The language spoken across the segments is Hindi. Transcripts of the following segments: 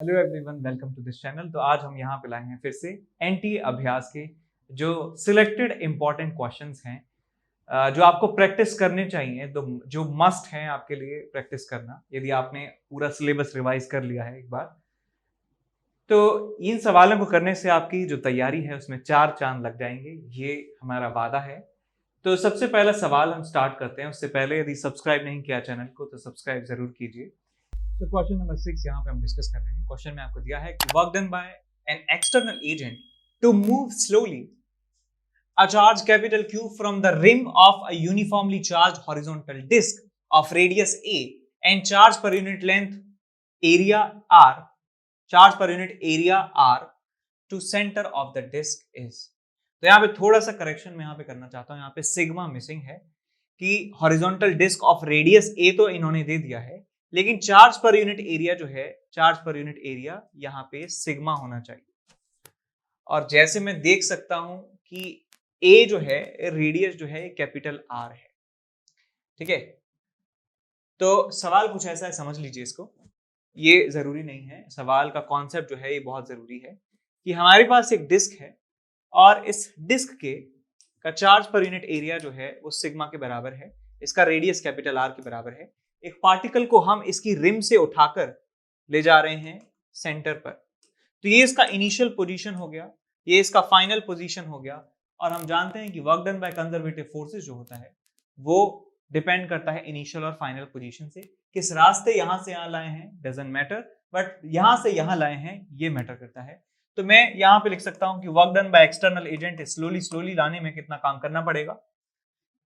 Hello everyone, welcome to this channel. तो आज हम यहाँ पे लाए हैं फिर से एनटीए अभ्यास के जो सिलेक्टेड इंपॉर्टेंट क्वेश्चंस हैं, जो आपको प्रैक्टिस करने चाहिए, तो जो मस्ट है आपके लिए प्रैक्टिस करना यदि आपने पूरा सिलेबस रिवाइज कर लिया है एक बार। तो इन सवालों को करने से आपकी जो तैयारी है उसमें 4 चांद लग जाएंगे, ये हमारा वादा है। तो सबसे पहला सवाल हम स्टार्ट करते हैं। उससे पहले यदि सब्सक्राइब नहीं किया चैनल को तो सब्सक्राइब जरूर कीजिए। तो क्वेश्चन नंबर 6 यहाँ पे हम डिस्कस कर रहे हैं। क्वेश्चन में आपको दिया है कि work done by an external agent to move slowly a charge capital Q from the rim of a uniformly charged horizontal disk of radius a and charge per unit length area r, charge per unit area r to center of the disk is। तो यहाँ पे थोड़ा सा करेक्शन मैं यहाँ पे करना चाहता हूँ। यहाँ पे सिग्मा मिसिंग है कि हॉरिजॉन्टल डिस्क ऑफ रेडियस ए तो इन्होंने दे दिया है, लेकिन चार्ज पर यूनिट एरिया जो है, चार्ज पर यूनिट एरिया यहाँ पे सिग्मा होना चाहिए। और जैसे मैं देख सकता हूं कि ए जो है, रेडियस जो है कैपिटल आर है, ठीक है। तो सवाल कुछ ऐसा है, समझ लीजिए इसको। ये जरूरी नहीं है, सवाल का कॉन्सेप्ट जो है ये बहुत जरूरी है कि हमारे पास एक डिस्क है और इस डिस्क के का चार्ज पर यूनिट एरिया जो है वो सिग्मा के बराबर है, इसका रेडियस कैपिटल आर के बराबर है। एक पार्टिकल को हम इसकी रिम से उठाकर ले जा रहे हैं सेंटर पर। तो ये इसका इनिशियल पोजीशन हो गया, ये इसका फाइनल पोजीशन हो गया। और हम जानते हैं कि work done by conservative forces जो होता है वो डिपेंड करता है इनिशियल और फाइनल पोजीशन से। किस रास्ते यहां से यहां लाए हैं डजंट मैटर, बट यहां से यहां लाए हैं ये मैटर करता है। तो मैं यहां पे लिख सकता हूं कि work done by external agent slowly slowly लाने में कितना काम करना पड़ेगा।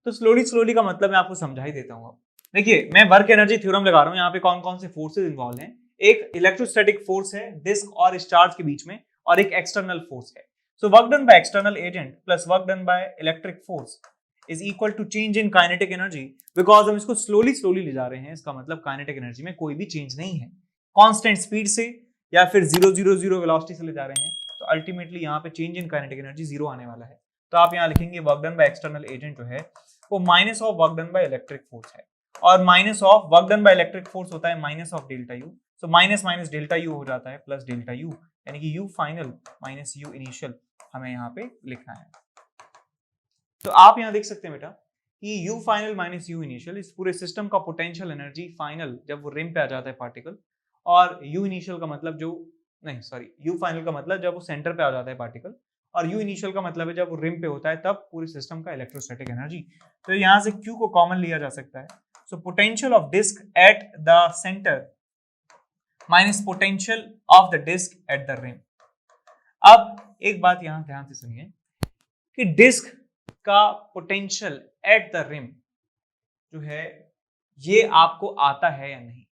तो स्लोली स्लोली का मतलब मैं आपको समझा ही देता हूं। अब देखिए, मैं वर्क एनर्जी थ्योरम लगा रहा हूं। यहाँ पे कौन कौन से फोर्सेज इन्वॉल्व हैं। एक इलेक्ट्रोस्टैटिक फोर्स है डिस्क और इस चार्ज के बीच में, और एक एक्सटर्नल फोर्स है। So work done by external agent plus work done by electric force is equal to change in kinetic energy. Because हम इसको स्लोली स्लोली ले जा रहे हैं, इसका मतलब काइनेटिक एनर्जी में कोई भी चेंज नहीं है। कांस्टेंट स्पीड से या फिर 0 वेलोसिटी से ले जा रहे हैं, तो अल्टीमेटली यहाँ पे चेंज इन काइनेटिक एनर्जी 0 आने वाला है। तो आप यहाँ लिखेंगे work done by external agent जो है वो minus of work done by electric force है, और minus of work done by electric force होता है minus of delta U. So minus minus delta U हो जाता है प्लस डेल्टा यू, यानी कि you final minus you initial हमें यहाँ पे लिखना है। तो आप यहाँ देख सकते हैं बेटा कि you final minus you initial, इस पूरे सिस्टम का पोटेंशियल एनर्जी फाइनल जब वो रिम पे आ जाता है पार्टिकल, और यू इनिशियल का मतलब जो नहीं सॉरी यू फाइनल का मतलब जब वो सेंटर पे आ जाता है पार्टिकल, और यू इनिशियल का मतलब है जब वो रिम पे होता है तब पूरे सिस्टम का इलेक्ट्रोस्टैटिक एनर्जी। तो यहाँ से Q को कॉमन लिया जा सकता है। So potential of disc at the centre minus potential of the disc at the rim. अब एक बात यहाँ ध्यान से सुनिए कि डिस्क का पोटेंशियल एट द रिम जो है ये आपको आता है या नहीं।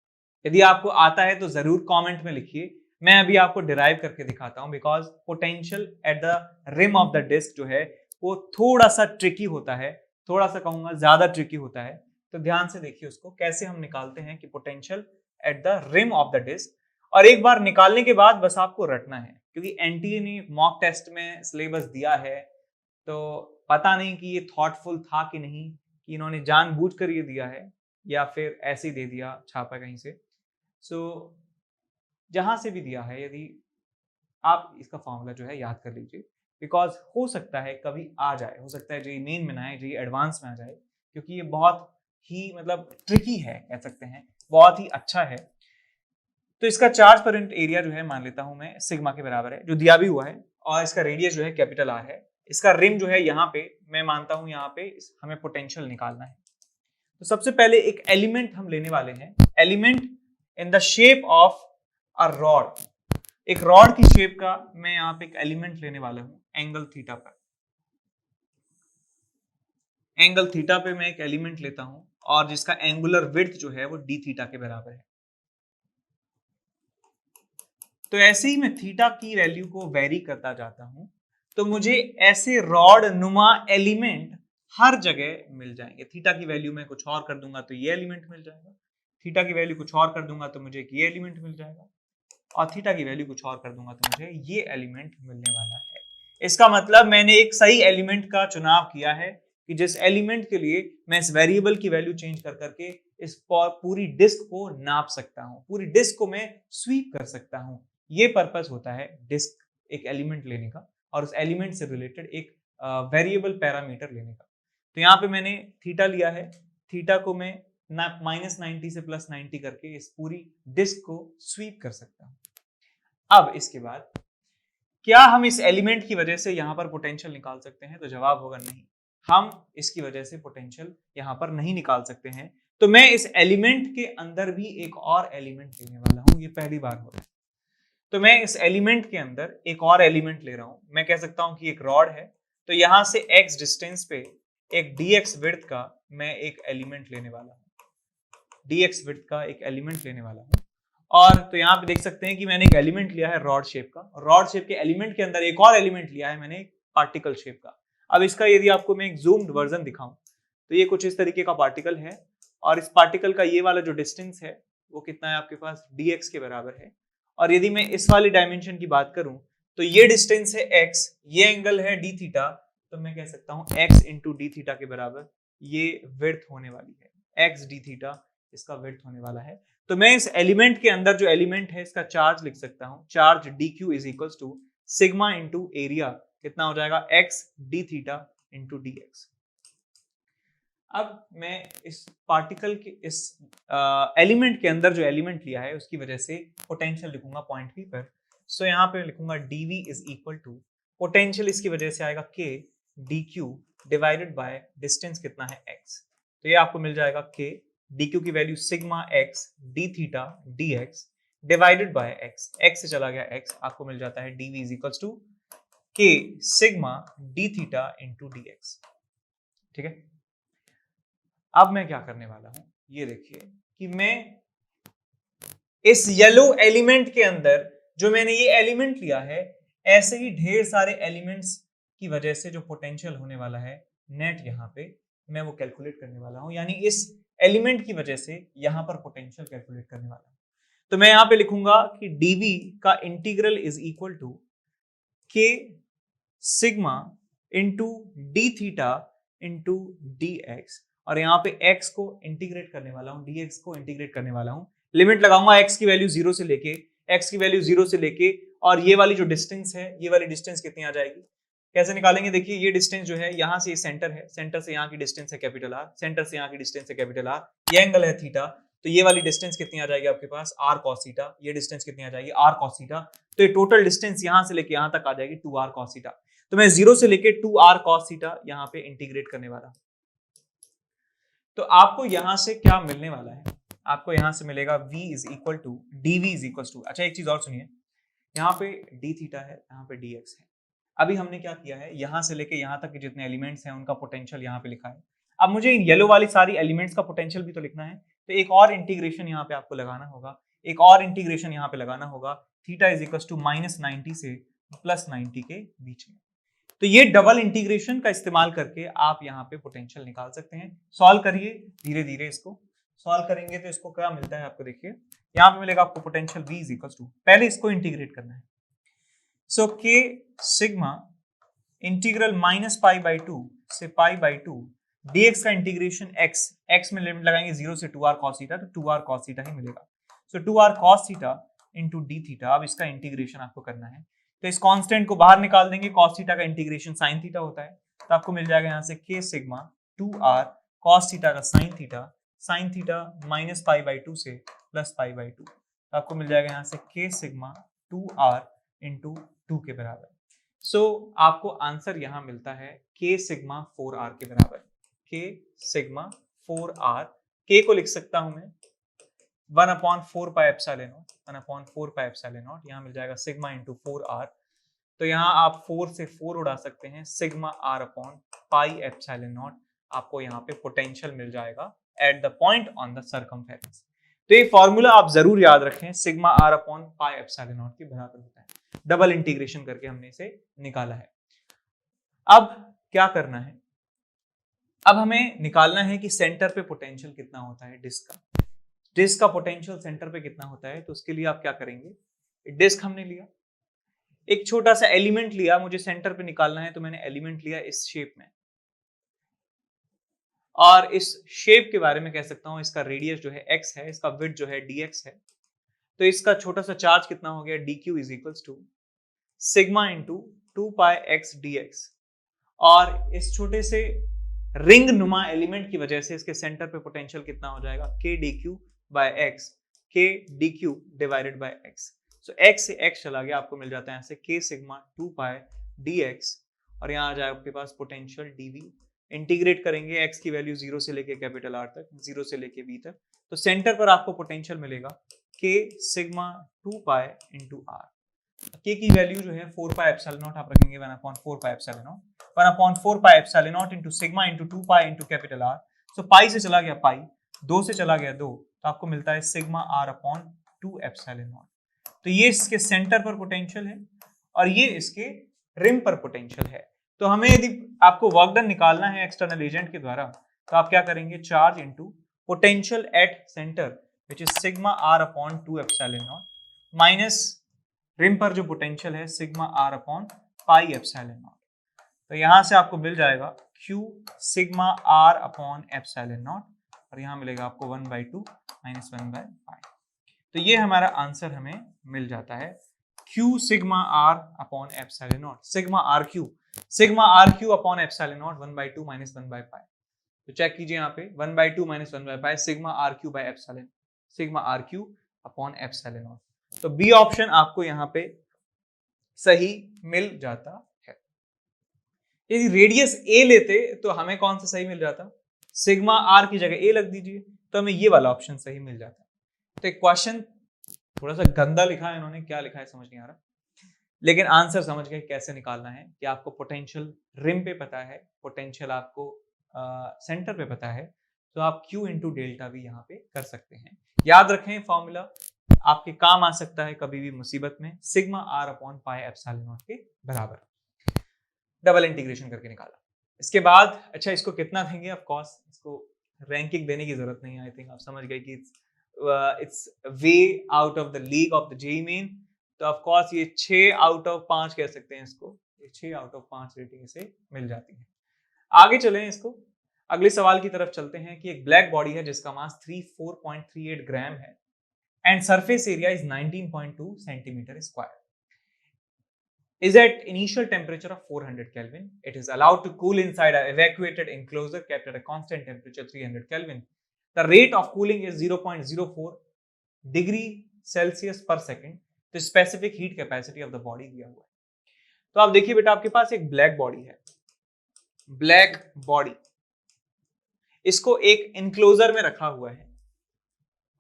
यदि आपको आता है तो जरूर कमेंट में लिखिए, मैं अभी आपको डिराइव करके दिखाता हूं। Because potential at the rim of the disc जो है वो थोड़ा सा ट्रिकी होता है, थोड़ा सा कहूंगा ज्यादा ट्रिकी होता है। तो ध्यान से देखिए उसको कैसे हम निकालते हैं कि potential at the rim of the disc. और एक बार निकालने के बाद बस आपको रटना है, क्योंकि एनटीए ने मॉक टेस्ट में सिलेबस दिया है, तो पता नहीं कि ये थॉटफुल था कि नहीं, कि इन्होंने जानबूझकर ये दिया है या फिर ऐसे ही दे दिया छापा कहीं से। सो जहां से भी दिया है, यदि आप इसका फॉर्मूला जो है याद कर लीजिए। बिकॉज हो सकता है कभी आ जाए, हो सकता है जेईई मेन में ना आए, जेईई एडवांस में आ जाए, क्योंकि ये बहुत ही मतलब ट्रिकी है, कह सकते हैं बहुत ही अच्छा है। तो इसका चार्ज पर यूनिट एरिया जो है मान लेता हूं मैं सिग्मा के बराबर है, जो दिया भी हुआ है, और इसका रेडियस जो है कैपिटल आर है। इसका रिम जो है यहाँ पे मैं मानता हूं यहाँ पे हमें पोटेंशियल निकालना है। तो सबसे पहले एक एलिमेंट हम लेने वाले हैं, element in the shape of a rod. एक रॉड की शेप का मैं यहाँ पे एक एलिमेंट लेने वाला हूं एंगल थीटा पर। एंगल थीटा पे मैं एक एलिमेंट लेता हूं और जिसका एंगुलर विड्थ जो है वो डी थीटा के बराबर है। तो ऐसे ही मैं थीटा की वैल्यू को वेरी करता जाता हूं, तो मुझे ऐसे रॉड नुमा एलिमेंट हर जगह मिल जाएंगे। थीटा की वैल्यू मैं कुछ और कर दूंगा तो ये एलिमेंट मिल जाएगा, थीटा की वैल्यू कुछ और कर दूंगा तो मुझे ये एलिमेंट मिल जाएगा, और थीटा की वैल्यू कुछ और कर दूंगा तो मुझे ये एलिमेंट मिलने वाला है। इसका मतलब मैंने एक सही एलिमेंट का चुनाव किया है कि जिस एलिमेंट के लिए मैं इस वेरिएबल की वैल्यू चेंज कर करके इस पूरी डिस्क को नाप सकता हूं, पूरी डिस्क को मैं स्वीप कर सकता हूं। ये पर्पस होता है डिस्क एक एलिमेंट लेने का और उस एलिमेंट से रिलेटेड एक वेरिएबल पैरामीटर लेने का। तो यहाँ पे मैंने थीटा लिया है, थीटा को मैं -90 से +90 करके इस पूरी डिस्क को स्वीप कर सकता हूँ। अब इसके बाद क्या हम इस एलिमेंट की वजह से यहाँ पर पोटेंशियल निकाल सकते हैं? तो जवाब होगा नहीं, हम इसकी वजह से पोटेंशियल यहाँ पर नहीं निकाल सकते हैं। तो मैं इस एलिमेंट के अंदर भी एक और एलिमेंट लेने वाला हूँ, ये पहली बार हो रहा है। तो मैं इस एलिमेंट के अंदर एक और एलिमेंट ले रहा हूँ। मैं कह सकता हूँ कि एक रॉड है, तो यहाँ से x डिस्टेंस पे एक dx विड्थ का मैं एक एलिमेंट लेने वाला हूँ, dx विड्थ का एक एलिमेंट लेने वाला हूँ। और तो यहाँ पे देख सकते हैं कि मैंने एक एलिमेंट लिया है रॉड शेप का, और रॉड शेप के एलिमेंट के अंदर एक और एलिमेंट लिया है मैंने एक पार्टिकल शेप का। अब इसका यदि आपको मैं एक जूम्ड वर्जन दिखाऊं तो ये कुछ इस तरीके का पार्टिकल है, और इस पार्टिकल का ये वाला जो डिस्टेंस है वो कितना है आपके पास, dx के बराबर है। और यदि मैं इस वाली डायमेंशन की बात करूं तो ये डिस्टेंस है x, ये एंगल है d थीटा, तो मैं कह सकता हूं x इंटू डी थीटा के बराबर ये विड्थ होने वाली है, x d थीटा इसका विड्थ होने वाला है। तो मैं इस एलिमेंट के अंदर जो एलिमेंट है इसका चार्ज लिख सकता हूं, charge dq is equal to sigma into area, कितना हो जाएगा x d theta into dx। अब मैं इस पार्टिकल के इस एलिमेंट के अंदर जो एलिमेंट लिया है उसकी वजह से पोटेंशियल लिखूंगा पॉइंट p पर। सो यहाँ पे लिखूंगा dv is equal to potential इसकी वजह से आएगा k dq divided by distance कितना है x। तो ये आपको मिल जाएगा k dq की value sigma x d theta dx divided by x, x से चला गया x, आपको मिल जाता है dv is equal to k sigma d theta into dx। ठीक है, अब मैं क्या करने वाला हूं, ये देखिए कि मैं इस येलो एलिमेंट के अंदर जो मैंने ये एलिमेंट लिया है, ऐसे ही ढेर सारे एलिमेंट्स की वजह से जो पोटेंशियल होने वाला है नेट यहाँ पे मैं वो कैलकुलेट करने वाला हूं, यानी इस एलिमेंट की वजह से यहाँ पर पोटेंशियल कैलकुलेट करने वाला हूं। तो मैं यहाँ पे लिखूंगा कि dv का integral is equal to k sigma into D theta into dx, और यहाँ पे x को इंटीग्रेट करने वाला हूँ, dx को इंटीग्रेट करने वाला हूँ। लिमिट लगाऊंगा x की वैल्यू 0 से लेके, x की वैल्यू 0 से लेके, और ये वाली जो डिस्टेंस है, ये वाली डिस्टेंस कितनी आ जाएगी, कैसे निकालेंगे, देखिए ये डिस्टेंस जो है यहाँ से सेंटर है, सेंटर से यहाँ की डिस्टेंस है कैपिटल R, सेंटर से यहाँ की डिस्टेंस है कैपिटल R, ये एंगल है थीटा, तो ये वाली डिस्टेंस कितनी आ जाएगी आपके पास r cos थीटा, ये डिस्टेंस कितनी आ जाएगी r cos थीटा। तो ये टोटल डिस्टेंस यहाँ से लेके यहाँ तक आ जाएगी 2r cos थीटा। तो मैं 0 से लेके 2r cos थीटा यहाँ पे इंटीग्रेट करने वाला हूँ। तो आपको यहां से क्या मिलने वाला है, आपको यहां से मिलेगा v is equal to dv is equal to, अच्छा एक चीज और सुनिए, यहाँ पे d थीटा है, यहाँ पे dx है। अभी हमने क्या किया है, यहां से लेके यहां तक के जितने एलिमेंट्स हैं उनका पोटेंशियल यहाँ पे लिखा है। अब मुझे इन येलो वाली सारी एलिमेंट्स का पोटेंशियल भी तो लिखना है, तो एक और इंटीग्रेशन यहाँ पे आपको लगाना होगा, एक और इंटीग्रेशन यहाँ पे लगाना होगा, थीटा इज इक्वल टू -90 से +90 के बीच में। तो ये डबल इंटीग्रेशन का इस्तेमाल करके आप यहाँ पे पोटेंशियल निकाल सकते हैं। सॉल्व करिए धीरे धीरे, इसको सॉल्व करेंगे तो इसको क्या मिलता है आपको, देखिए यहाँ पे मिलेगा आपको potential v is equal to, पहले इसको इंटीग्रेट करना है, सो k सिग्मा इंटीग्रल -π/2 से π/2 dx का इंटीग्रेशन x में लिमिट लगाएंगे 0 से 2r cos थीटा, तो 2r cos थीटा ही मिलेगा। सो 2r cos theta into D theta, अब इसका इंटीग्रेशन आपको करना है, तो इस कांस्टेंट को बाहर निकाल देंगे, cos थीटा का इंटीग्रेशन sin थीटा होता है, तो आपको मिल जाएगा यहाँ से k sigma 2r cos theta का sin थीटा -π/2 से +π/2, तो आपको मिल जाएगा यहाँ से k सिग्मा 2r इंटू 2 के बराबर। सो आपको आंसर यहाँ मिलता है k सिग्मा 4r के बराबर, k सिग्मा 4r, k को लिख सकता हूं मैं 1/4πε0, यहाँ मिल जाएगा सिग्मा इंटू 4r, तो यहाँ आप 4 से 4 उड़ा सकते हैं, sigma r upon pi epsilon not, आपको यहाँ पे पोटेंशियल मिल जाएगा at the point on the circumference. तो ये फॉर्मूला आप जरूर याद रखें, sigma r upon pi epsilon not के बराबर होता है, डबल इंटीग्रेशन करके हमने इसे निकाला है। अब क्या करना है, अब हमें निकालना है कि सेंटर पे पोटेंशियल कितना होता है डिस्क का पोटेंशियल सेंटर पे कितना होता है। तो उसके लिए आप क्या करेंगे, डिस्क हमने लिया, एक छोटा सा एलिमेंट लिया, मुझे सेंटर पे निकालना है, तो मैंने एलिमेंट लिया इस शेप में, और इस शेप के बारे में कह सकता हूं इसका रेडियस जो है x है, इसका विड्थ जो है dx है। तो इसका छोटा सा चार्ज कितना हो गया, dq is equals to sigma into 2πx dx। और इस छोटे से रिंग नुमा एलिमेंट की वजह से इसके सेंटर पे पोटेंशियल कितना हो जाएगा, k dq by x, k dq divided by x। So x से x चला गया, आपको मिल जाता है ऐसे k सिग्मा 2π dx, और यहाँ आ जाए आपके पास पोटेंशियल dv। इंटीग्रेट करेंगे x की वैल्यू 0 से लेके कैपिटल R तक, 0 से लेके v तक, तो सेंटर पर आपको पोटेंशियल मिलेगा k sigma 2π into r। k की वैल्यू जो है 4π एप्सिलॉन नॉट आप रखेंगे 1/4π epsilon naught, 1/4π epsilon naught into sigma into 2π into capital R। सो पाई से चला गया पाई, 2 से चला गया 2, तो आपको मिलता है sigma r upon 2 epsilon naught. तो ये इसके सेंटर पर पोटेंशियल है और ये इसके रिम पर पोटेंशियल है। तो हमें यदि आपको वर्क डन निकालना है एक्सटर्नल एजेंट के द्वारा, तो आप क्या करेंगे, charge into potential at centre which is sigma r upon 2 epsilon naught minus rim पर जो पोटेंशियल है sigma r upon pi epsilon naught. तो यहां से आपको मिल जाएगा q sigma r upon epsilon naught, और यहां मिलेगा आपको 1/2 माइनस 1/5। तो ये हमारा आंसर हमें मिल जाता है q sigma r upon epsilon not, sigma r Q upon epsilon not 1/2 minus 1/5। तो चेक कीजिए यहाँ पे 1/2 minus 1/5 sigma r Q by epsilon, sigma r Q upon epsilon naught. तो बी ऑप्शन आपको यहाँ पे सही मिल जाता है। यदि रेडियस a लेते तो हमें कौन सा सही मिल जाता, सिग्मा r की जगह a लग दीजिए, तो हमें ये वाला ऑप्शन सही मिल जाता। तो एक क्वेश्चन थोड़ा सा गंदा लिखा है इन्होंने, क्या लिखा है समझ नहीं आ रहा, लेकिन आंसर समझ गए कैसे निकालना है कि आपको पोटेंशियल रिम पे पता है, पोटेंशियल आपको सेंटर पे पता है, तो आप Q इंटू डेल्टा भी यहाँ पे कर सकते हैं। याद रखें फॉर्मूला आपके काम आ सकता है कभी भी मुसीबत में, sigma r upon pi epsilon not के बराबर। डबल इंटीग्रेशन करके निकाला। इसके बाद अच्छा इसको कितना देंगे, ऑफ कोर्स इसको रैंकिंग देने की जरूरत नहीं है, आई थिंक आप समझ गए कि it's way out of the league of the JEE main. तो ऑफ कोर्स ये 6 आउट ऑफ 5 कह सकते हैं इसको, ये 6 आउट ऑफ 5 रेटिंग इसे मिल जाती है। आगे चलें, इसको अगले सवाल की तरफ चलते हैं कि एक ब्लैक बॉडी है जिसका मास 34.38 ग्राम है and surface area is 19.2 centimeter square. Is at initial temperature of 400 Kelvin. It is allowed to cool inside an evacuated enclosure kept at a constant temperature 300 Kelvin. The rate of cooling is 0.04 degree Celsius per second. The specific heat capacity of the body दिया हुआ है। तो आप देखिए बेटा, आपके पास एक ब्लैक बॉडी है, ब्लैक बॉडी, इसको एक इनक्लोजर में रखा हुआ है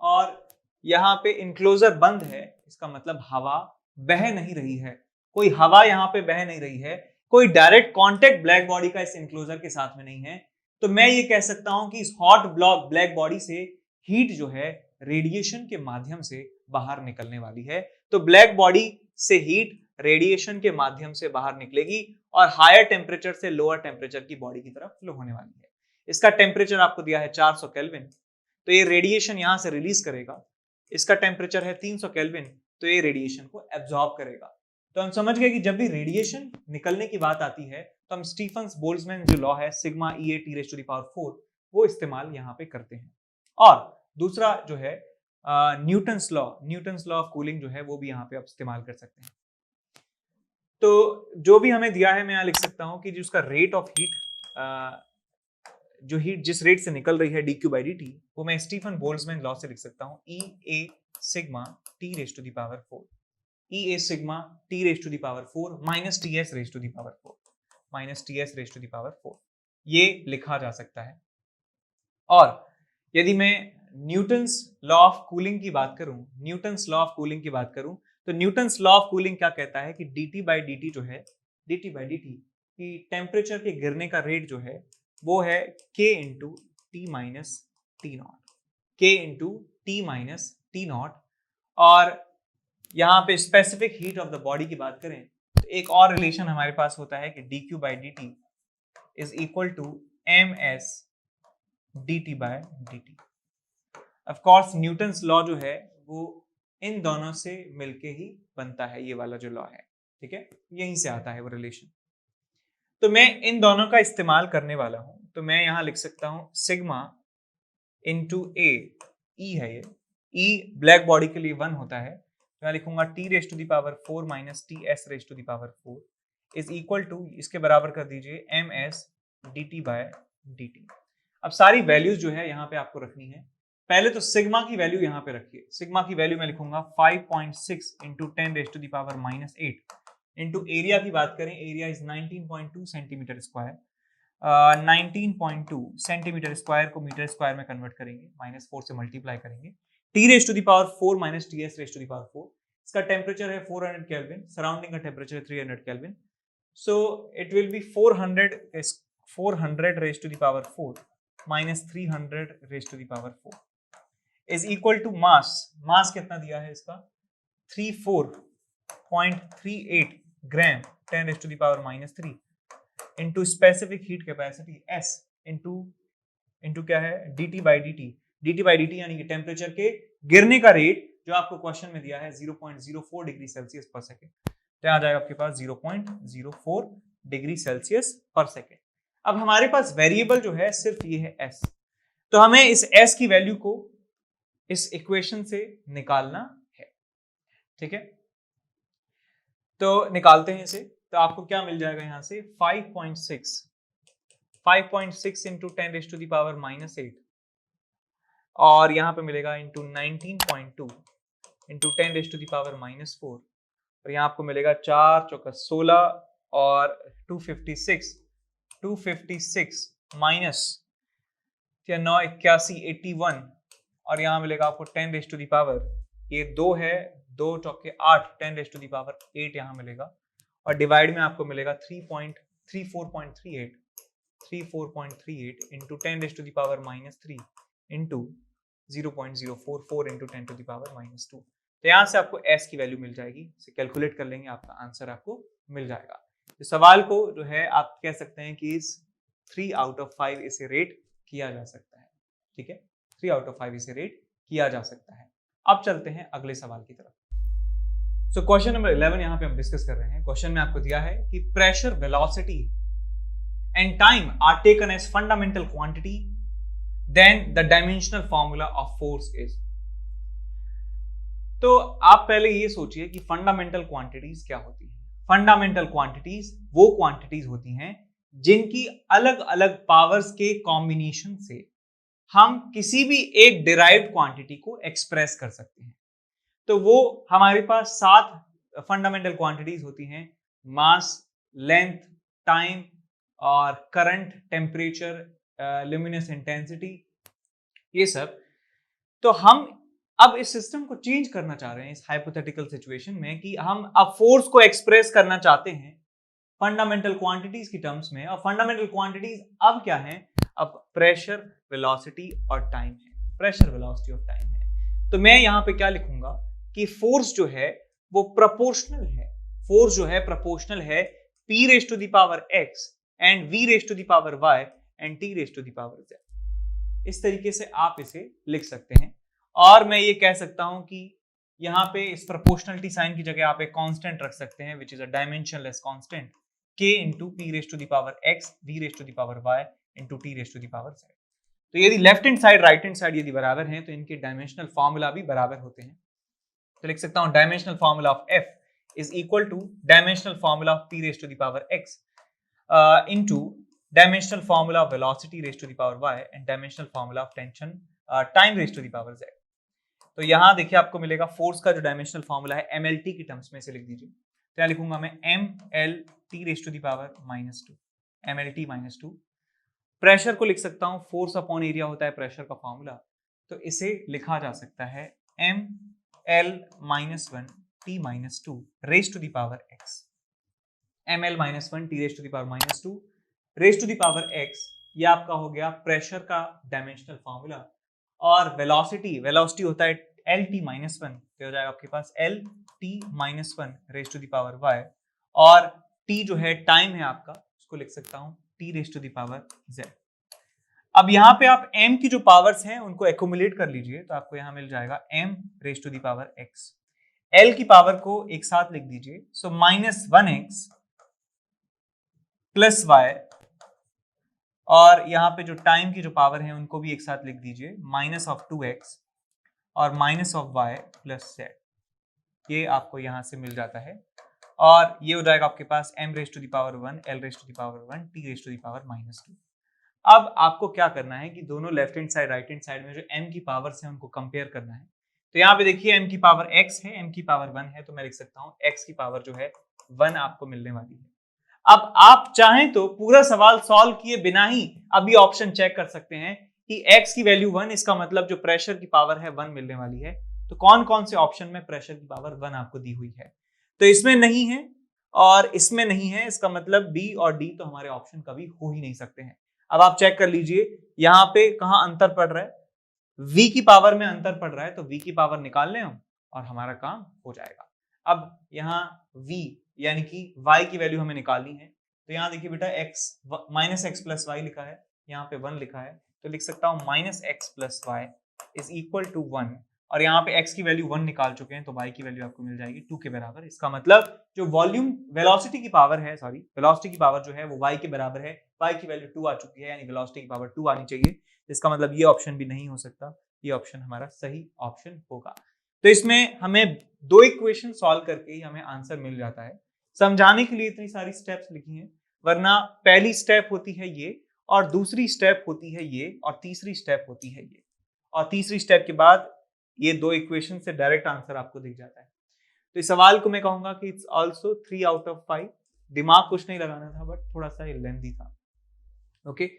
और यहाँ पे इनक्लोजर बंद है, इसका मतलब हवा बह नहीं रही है, कोई हवा यहाँ पे बह नहीं रही है, कोई डायरेक्ट कांटेक्ट ब्लैक बॉडी का इस इनक्लोजर के साथ में नहीं है। तो मैं ये कह सकता हूं कि इस हॉट ब्लैक बॉडी से हीट जो है रेडिएशन के माध्यम से बाहर निकलने वाली है। तो ब्लैक बॉडी से हीट रेडिएशन के माध्यम से बाहर निकलेगी और हायर टेम्परेचर से लोअर टेम्परेचर की बॉडी की तरफ फ्लो होने वाली है। इसका टेम्परेचर आपको दिया है 400 केल्विन, तो ये रेडिएशन यहां से रिलीज करेगा। इसका टेम्परेचर है 300 केल्विन, तो ये रेडिएशन को एब्जॉर्ब करेगा। तो हम समझ गए कि जब भी रेडिएशन निकलने की बात आती है तो हम स्टीफन बोल्ट्जमैन जो लॉ है sigma E A T raise to the power 4 वो इस्तेमाल यहाँ पे करते हैं। और दूसरा जो है न्यूटन्स लॉ ऑफ कूलिंग जो है वो भी यहाँ पे आप इस्तेमाल कर सकते हैं। तो जो भी हमें दिया है मैं यहाँ लिख सकता हूँ कि जिसका रेट ऑफ हीट, जो हीट जिस रेट से निकल रही है dq by dt, वो मैं स्टीफन बोल्ट्जमैन लॉ से लिख सकता हूँ E A sigma t raise to the power 4, E A sigma t raise to the power 4 minus TS raise to the power 4, minus TS raise to the power 4, ये लिखा जा सकता है। और यदि मैं न्यूटन्स लॉ ऑफ कूलिंग की बात करूं, न्यूटन्स लॉ ऑफ कूलिंग की बात करूं, तो न्यूटन्स लॉ ऑफ कूलिंग क्या कहता है कि dt by dt जो है, dt by dt की टेम्परेचर के गिरने का रेट जो है वो है k into T minus T not, k into T minus T not. और यहाँ पे specific heat of the body की बात करें तो एक और रिलेशन हमारे पास होता है कि dq by dt is equal to ms dt by dt। Of course Newton's law जो है वो इन दोनों से मिलके ही बनता है, ये वाला जो लॉ है, ठीक है, यहीं से आता है वो रिलेशन। तो मैं इन दोनों का इस्तेमाल करने वाला हूं, तो मैं यहां लिख सकता हूं सिग्मा इंटू ए, ई है ये, E ब्लैक बॉडी के लिए 1 होता है, तो मैं लिखूंगा t raise to the power 4 minus T S raise to the power 4 is equal to, इसके बराबर कर दीजिए ms dt बाय dt। अब सारी वैल्यूज जो है यहाँ पे आपको रखनी है। पहले तो सिग्मा की वैल्यू यहाँ पे रखिए। सिग्मा की वैल्यू मैं लिखूंगा 5.6 into 10 raise to the power minus 8 into area की बात करें, area is 19.2 centimetre square. 19.2 centimetre square को मीटर स्क्वायर में कन्वर्ट करेंगे, -4 से मल्टीप्लाई करेंगे। T raise to the power 4 minus T S raise to the power 4, इसका टेम्परेचर है 400 केल्विन, सराउंडिंग का टेम्परेचर है 300 kelvin, so it will be 400 raise to the power 4 minus 300 raise to the power 4 is equal to mass. Mass कितना दिया है इसका, 34.38 gram 10 raise to the power minus 3 into specific heat capacity S into क्या है dt बाई dt यानी कि टेम्परेचर के गिरने का रेट जो आपको क्वेश्चन में दिया है 0.04 डिग्री सेल्सियस पर सेकेंड, तो आ जाएगा आपके पास 0.04 डिग्री सेल्सियस पर सेकेंड। अब हमारे पास वेरिएबल जो है सिर्फ ये है S, तो हमें इस S की वैल्यू को इस इक्वेशन से निकालना है। ठीक है, तो निकालते हैं इसे। तो आपको क्या मिल जाएगा यहां से 5.6 into 10 raise to the power minus 8 और यहां पे मिलेगा into 19.2 into 10 raise to the power minus 4 और यहां आपको मिलेगा 4 चौका 16 और 256 माइनस 9 81 81 और यहां मिलेगा आपको 10 रेज टू द पावर, ये 2 है, 2 चौके 8, 10 रेज टू द पावर 8 यहां मिलेगा और डिवाइड में आपको मिलेगा 34.38 into 10 raise to the power minus 3 into 0.044 into 10 to the power minus 2। तो यहाँ से आपको S की वैल्यू मिल जाएगी, इसे कैलकुलेट कर लेंगे, आपका आंसर आपको मिल जाएगा। इस सवाल को जो है आप कह सकते हैं कि 3 आउट ऑफ 5 इसे रेट किया जा सकता है। ठीक है, 3 आउट ऑफ 5 इसे रेट किया जा सकता है। अब चलते हैं अगले सवाल की तरफ। सो क्वेश्चन नंबर 11 यहां पे हम डिस्कस कर रहे हैं। क्वेश्चन में आपको दिया है कि pressure, velocity and time are taken as fundamental quantity, then the dimensional formula of force is. तो आप पहले ये सोचिए कि फंडामेंटल क्वांटिटीज क्या होती है। फंडामेंटल क्वांटिटीज वो क्वांटिटीज होती हैं जिनकी अलग अलग पावर्स के कॉम्बिनेशन से हम किसी भी एक डिराइव्ड क्वांटिटी को एक्सप्रेस कर सकते हैं। तो वो हमारे पास 7 फंडामेंटल क्वांटिटीज होती हैं, मास, लेंथ, टाइम और करंट, टेम्परेचर, ल्यूमिनस इंटेंसिटी, ये सब। तो हम अब इस सिस्टम को चेंज करना चाह रहे हैं इस हाइपोथेटिकल सिचुएशन में कि हम अब फोर्स को एक्सप्रेस करना चाहते हैं फंडामेंटल क्वांटिटीज की टर्म्स में। और फंडामेंटल क्वांटिटीज अब क्या है, अब प्रेशर, वेलोसिटी और टाइम है। प्रेशर, वेलोसिटी और टाइम है। तो मैं यहां पे क्या लिखूंगा कि फोर्स जो है वो प्रोपोर्शनल है। फोर्स जो है प्रोपोर्शनल है P raise to the power x and V raise to the power y and T raise to the power z। इस तरीके से आप इसे लिख सकते हैं। और मैं ये कह सकता हूं कि यहाँ पे इस प्रोपोर्शनलिटी साइन की जगह आप एक कांस्टेंट रख सकते हैं which is a dimensionless constant K into P raise to the power x, V raise to the power y into T raise to the power z। तो यदि left hand side right hand side यदि बराबर हैं तो इनके डायमेंशनल फॉर्मूला भी बराबर होते हैं। तो लिख सकता हूं dimensional formula of F is equal to dimensional formula of P raise to the power x into dimensional formula of velocity raise to the power y and dimensional formula of tension time raise to the power z। तो यहां देखिए आपको मिलेगा फोर्स का जो डायमेंशनल फॉर्मूला है MLT की टर्म्स में से लिख दीजिए। तो यहां लिखूंगा मैं MLT raise to the power -2, MLT -2। Pressure को लिख सकता हूं, फोर्स अपॉन एरिया होता है प्रेशर का फॉर्मूला, तो इसे लिखा जा सकता है ML -1 T -2 raise to the power x। ML -1 T raise to the power -2 raise to the power x, ये आपका हो गया प्रेशर का डायमेंशनल फॉर्मूला। और वेलोसिटी होता है LT -1, तो हो जाएगा आपके पास LT -1 raise to the power y और T जो है टाइम है आपका, उसको लिख सकता हूं T raise to the power z। अब यहाँ पे आप m की जो पावर्स हैं उनको एक्यूमुलेट कर लीजिए, तो आपको यहाँ मिल जाएगा m raise to the power x। L की पावर को एक साथ लिख दीजिए, सो -1x प्लस y, और यहाँ पे जो टाइम की जो पावर है उनको भी एक साथ लिख दीजिए, -2x और minus of Y plus Z, ये आपको यहाँ से मिल जाता है। और ये हो जाएगा आपके पास m raise to the power 1, l raise to the power 1, t raise to the power -2। अब आपको क्या करना है कि दोनों left hand side right hand side में जो m की पावर्स हैं उनको कंपेयर करना है। तो यहाँ पे देखिए m की पावर x है, m की पावर 1 है, तो मैं लिख सकता हूँ x की पावर जो है 1 आपको मिलने वाली है। अब आप चाहें तो पूरा सवाल सॉल्व किए बिना ही अभी ऑप्शन चेक कर सकते हैं कि x की वैल्यू 1, इसका मतलब जो प्रेशर की पावर है 1 मिलने वाली है। तो कौन कौन से ऑप्शन में प्रेशर की पावर 1 आपको दी हुई है? तो इसमें नहीं है और इसमें नहीं है, इसका मतलब बी और डी तो हमारे ऑप्शन कभी हो ही नहीं सकते हैं। अब आप चेक कर लीजिए यहाँ पे कहाँ अंतर पड़ रहा है, v की पावर में अंतर पड़ रहा है, तो v की पावर निकाल लें हम और हमारा काम हो जाएगा। अब यहाँ v यानी कि y की वैल्यू हमें निकालनी है, तो यहाँ देखिए बेटा x minus X plus Y लिखा है, यहाँ पे 1 लिखा है, तो लिख सकता हूँ minus X plus Y is equal to 1, और यहाँ पे x की वैल्यू 1 निकाल चुके हैं तो y की वैल्यू आपको मिल जाएगी 2 के बराबर। इसका मतलब जो वॉल्यूम वेलोसिटी की पावर है, सॉरी वेलोसिटी की पावर जो है वो y के बराबर है, y की वैल्यू 2 आ चुकी है, यानी वेलोसिटी की पावर 2 आनी चाहिए। इसका मतलब ये ऑप्शन भी नहीं हो सकता, ये ऑप्शन हमारा सही ऑप्शन होगा। तो इसमें हमें दो इक्वेशन सॉल्व करके ही हमें आंसर मिल जाता है। समझाने के लिए इतनी सारी स्टेप्स लिखी हैं, वरना पहली स्टेप होती है ये, और दूसरी स्टेप होती है ये, और तीसरी स्टेप होती है ये, और तीसरी स्टेप के बाद ये दो इक्वेशन से डायरेक्ट आंसर आपको दिख जाता है। तो इस सवाल को मैं कहूंगा कि इट्स आल्सो 3 आउट ऑफ 5। दिमाग कुछ नहीं लगाना था, बट थोड़ा सा लेंथी था। ओके,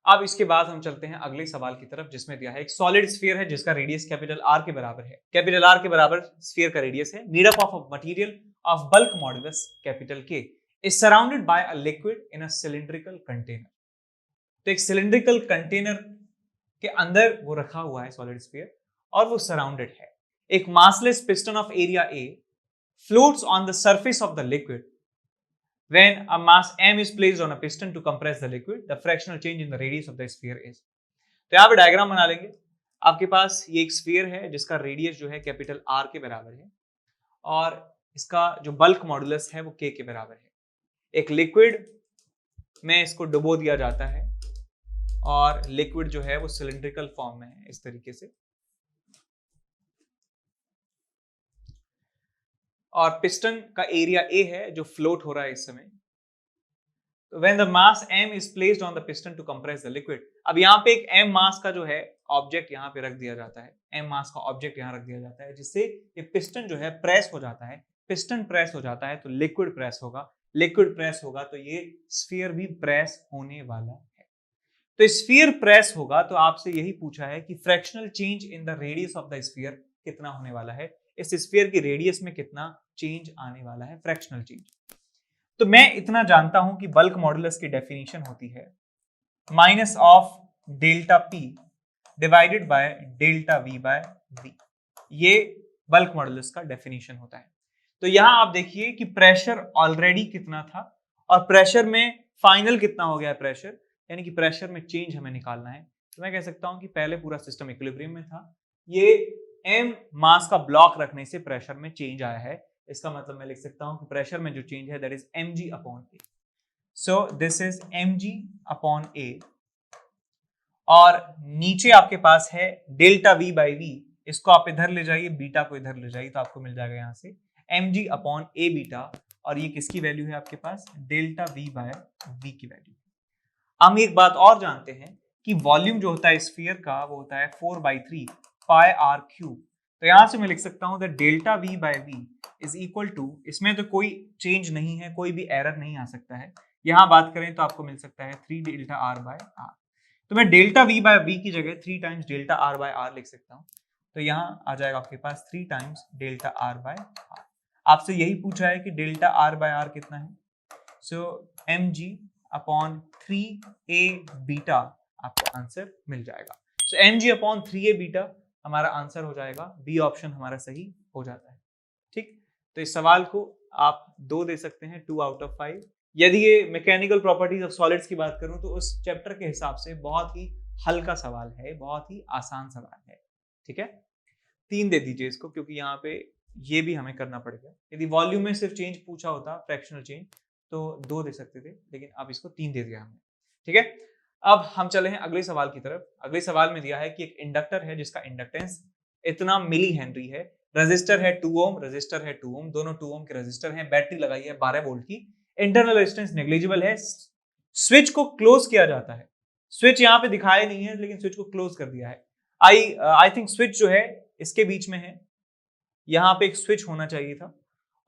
अब इसके बाद हम चलते हैं अगले सवाल की तरफ, जिसमें दिया है एक सॉलिड स्फीयर है जिसका रेडियस कैपिटल आर के बराबर है। कैपिटल आर के बराबर स्फीयर का रेडियस है, made up of a material of bulk modulus capital K, is surrounded by a liquid in a cylindrical container. तो एक सिलिंड्रिकल कंटेनर के अंदर वो रखा हुआ है सॉलिड स्फीयर, और वो सराउंडेड है। एक massless piston of area A floats on the surface of the liquid when a mass m is placed on a piston to compress the liquid, the fractional change in the radius of the sphere is। तो यहाँ पे डायग्राम बना लेंगे। आपके पास ये एक स्फीयर है जिसका रेडियस जो है कैपिटल आर के बराबर है, और इसका जो बल्क मॉडुलस है वो के बराबर है। एक लिक्विड में इसको डुबो दिया जाता है, और लिक्विड जो है वो सिलिंड्रिकल फॉर्म में है इस तरीके से, और पिस्टन का एरिया ए है जो फ्लोट हो रहा है इस समय। तो when the mass m is placed on the piston to compress the liquid, अब यहाँ पे एक m मास का जो है ऑब्जेक्ट यहाँ पे रख दिया जाता है, m मास का ऑब्जेक्ट यहाँ रख दिया जाता है, जिससे ये पिस्टन जो है प्रेस हो जाता है। पिस्टन प्रेस हो जाता है तो लिक्विड प्रेस होगा, लिक्विड प्रेस होगा तो ये स्फीयर भी प्रेस होने वाला है। तो स्फीयर प्रेस होगा तो आपसे यही पूछा है कि fractional change in the radius of the sphere कितना होने वाला है, इस स्फीयर की रेडियस में कितना चेंज आने वाला है, फ्रैक्शनल चेंज। तो मैं इतना जानता हूं कि बल्क मॉडुलस की डेफिनेशन होती है minus of delta P divided by delta V by V, ये बल्क मॉडुलस का डेफिनेशन होता है। तो यहां आप देखिए कि प्रेशर ऑलरेडी कितना था, और प्रेशर में फाइनल कितना हो गया प्रेशर, यानी कि प्रेशर में चेंज हमें निकालना है। तो मैं कह सकता हूं कि पहले पूरा सिस्टम इक्विलिब्रियम में था, ये m मास का ब्लॉक रखने से प्रेशर में चेंज आया है। इसका मतलब मैं लिख सकता हूं कि प्रेशर में जो चेंज है that is mg upon a। So this is mg upon a, और नीचे आपके पास है डेल्टा v बाई वी, इसको आप इधर ले जाइए, बीटा को इधर ले जाइए, तो आपको मिल जाएगा यहां से mg अपॉन a बीटा, और ये किसकी वैल्यू है आपके पास, डेल्टा v बाय वी की वैल्यू। हम एक बात और जानते हैं कि वॉल्यूम जो होता है स्फीयर का वो होता है 4/3 पाई आर क्यूब। तो यहां से मैं लिख सकता हूं that delta v by V is equal to, इसमें तो कोई चेंज नहीं है, कोई भी एरर नहीं आ सकता है। यहां बात करें तो आपको मिल सकता है 3 डेल्टा आर बाय आर। तो मैं डेल्टा v बाय वी की जगह 3 times delta R by R लिख सकता हूं। तो यहां आ जाएगा आपके पास 3 times delta R by R. आपसे यही पूछा है कि डेल्टा आर बाय आर कितना है, सो mg अपॉन 3a बीटा आपको आंसर मिल जाएगा। सो mg अपॉन 3a बीटा हमारा आंसर हो जाएगा, बी ऑप्शन हमारा सही हो जाता है। ठीक, तो इस सवाल को आप 2 दे सकते हैं, 2 आउट ऑफ 5। यदि ये मैकेनिकल प्रॉपर्टीज ऑफ सॉलिड्स की बात करूं तो उस चैप्टर के हिसाब से बहुत ही हल्का सवाल है, बहुत ही आसान सवाल है। ठीक है, 3 दे दीजिए इसको, क्योंकि यहाँ पे ये भी हमें करना पड़ेगा। यदि वॉल्यूम में सिर्फ चेंज पूछा होता, फ्रैक्शनल चेंज, तो 2 दे सकते थे, लेकिन अब इसको 3 दे दिया हमने। ठीक है, अब हम चले हैं अगले सवाल की तरफ। अगले सवाल में दिया है कि एक इंडक्टर है जिसका इंडक्टेंस इतना मिली हेनरी है। रेजिस्टर है 2 ओम, रेजिस्टर है 2 ओम, दोनों 2 ओम के रेजिस्टर हैं, बैटरी लगाई है 12 वोल्ट की, इंटरनल रेजिस्टेंस नेग्लिजिबल है। स्विच को क्लोज किया जाता है, स्विच यहाँ पे दिखाया नहीं है लेकिन स्विच को क्लोज कर दिया है। आई थिंक स्विच जो है इसके बीच में है, यहाँ पे एक स्विच होना चाहिए था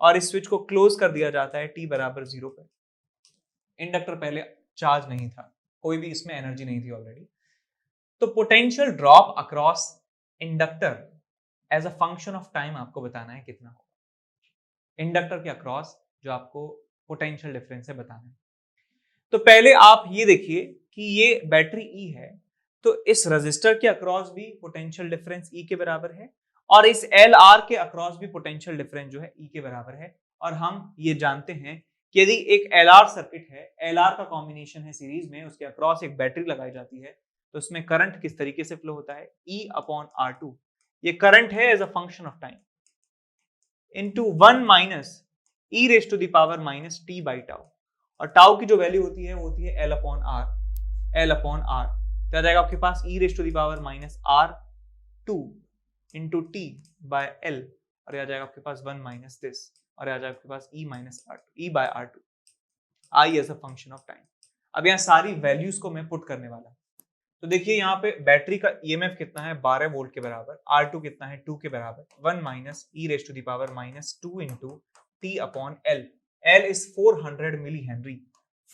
और इस स्विच को क्लोज कर दिया जाता है t बराबर 0 पे। इंडक्टर पहले चार्ज नहीं था, कोई भी इसमें एनर्जी नहीं थी ऑलरेडी। तो potential drop across inductor as a function of time आपको बताना है कितना होगा। इंडक्टर के अक्रॉस जो आपको पोटेंशियल डिफरेंस है बताना है। तो पहले आप ये देखिए कि ये बैटरी ई है, तो इस रेजिस्टर के अक्रॉस भी पोटेंशियल डिफरेंस ई के बराबर है और इस एल आर के अक्रॉस भी पोटेंशियल डिफरेंस जो है ई के बराबर है। और हम ये जानते हैं कि यदि एक एल आर सर्किट है, एल आर का कॉम्बिनेशन है सीरीज में, उसके अक्रॉस एक बैटरी लगाई जाती है, तो उसमें करंट किस तरीके से फ्लो होता है, ई अपॉन आर टू। ये करंट है as a function of time into 1 minus E raise to the power minus T by tau. और टाउ की जो वैल्यू होती है वो होती है L upon R, L upon R. क्या जाएगा आपके पास E raise to the power minus R two into T by L, और आ जाएगा आपके पास 1 माइनस दिस, और आ जाएगा आपके पास E minus R two, E by R two, I as a function of time. अब यहाँ सारी वैल्यूज को मैं पुट करने वाला हूँ। तो देखिए यहाँ पे बैटरी का ईएमएफ कितना है, 12 वोल्ट के बराबर, R2 कितना है, 2 के बराबर, 1 minus E raise to the power minus 2 into T upon L. L is 400 milli henry,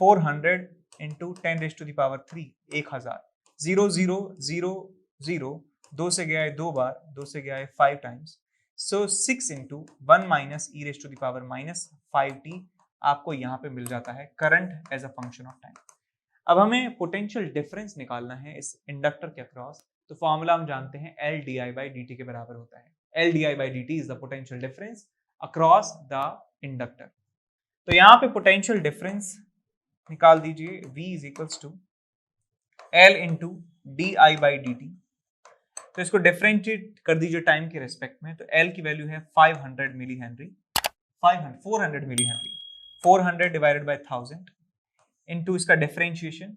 400 into 10 raise to the power 3, 1000, 0 0 0 0, 2 से गया है 2 बार, 2 से गया है 5 times, so 6 into 1 minus E raise to the power minus 5t आपको यहाँ पे मिल जाता है current as a function of time. अब हमें पोटेंशियल डिफरेंस निकालना है इस इंडक्टर के अक्रॉस, तो फॉर्मूला हम जानते हैं L D I by D T के बराबर होता है। L D I by D T is the potential difference across the inductor. तो यहाँ पे पोटेंशियल डिफरेंस निकाल दीजिए, V is equals to L into D I by D T. तो इसको डिफरेंशिएट कर दीजिए टाइम के रेस्पेक्ट में, तो L की वैल्यू है 500 milli henry, 400 milli henry, 400 divided by 1000 into इसका डिफरेंशिएशन।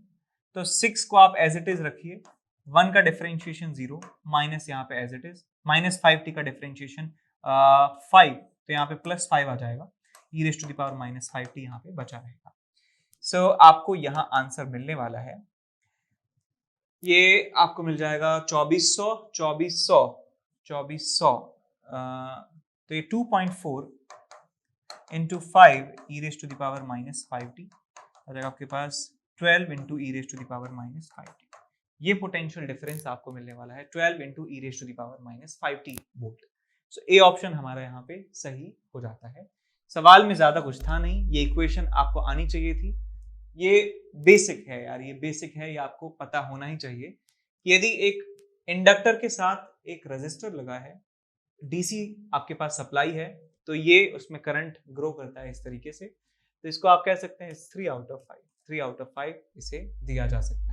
तो 6 को आप एज इट इज रखिए, 1 का डिफरेंशिएशन 0, माइनस यहाँ पे as it is, minus 5t का डिफरेंशिएशन 5, तो यहाँ पे प्लस 5 आ जाएगा, E raise to the power minus 5t यहाँ पे बचा रहेगा। सो आपको यहाँ आंसर मिलने वाला है, ये आपको मिल जाएगा 2400, तो ये 2.4 into 5 e raise to the power minus 5t आ जाएगा आपके पास 12 into e raise to the power minus 5t। ये पोटेंशियल डिफरेंस आपको मिलने वाला है 12 into e raise to the power minus 5t volt. So A option हमारा यहाँ पे सही हो जाता है। सवाल में ज्यादा कुछ था नहीं, ये इक्वेशन आपको आनी चाहिए थी, ये बेसिक है यार, ये बेसिक है, ये आपको पता होना ही चाहिए कि यदि एक इंडक्टर के साथ एक रेजिस्टर लगा है, डीसी आपके पास सप्लाई है, तो ये उसमें करंट ग्रो करता है इस तरीके से। तो इसको आप कह सकते हैं 3 आउट ऑफ 5 इसे दिया जा सकता है।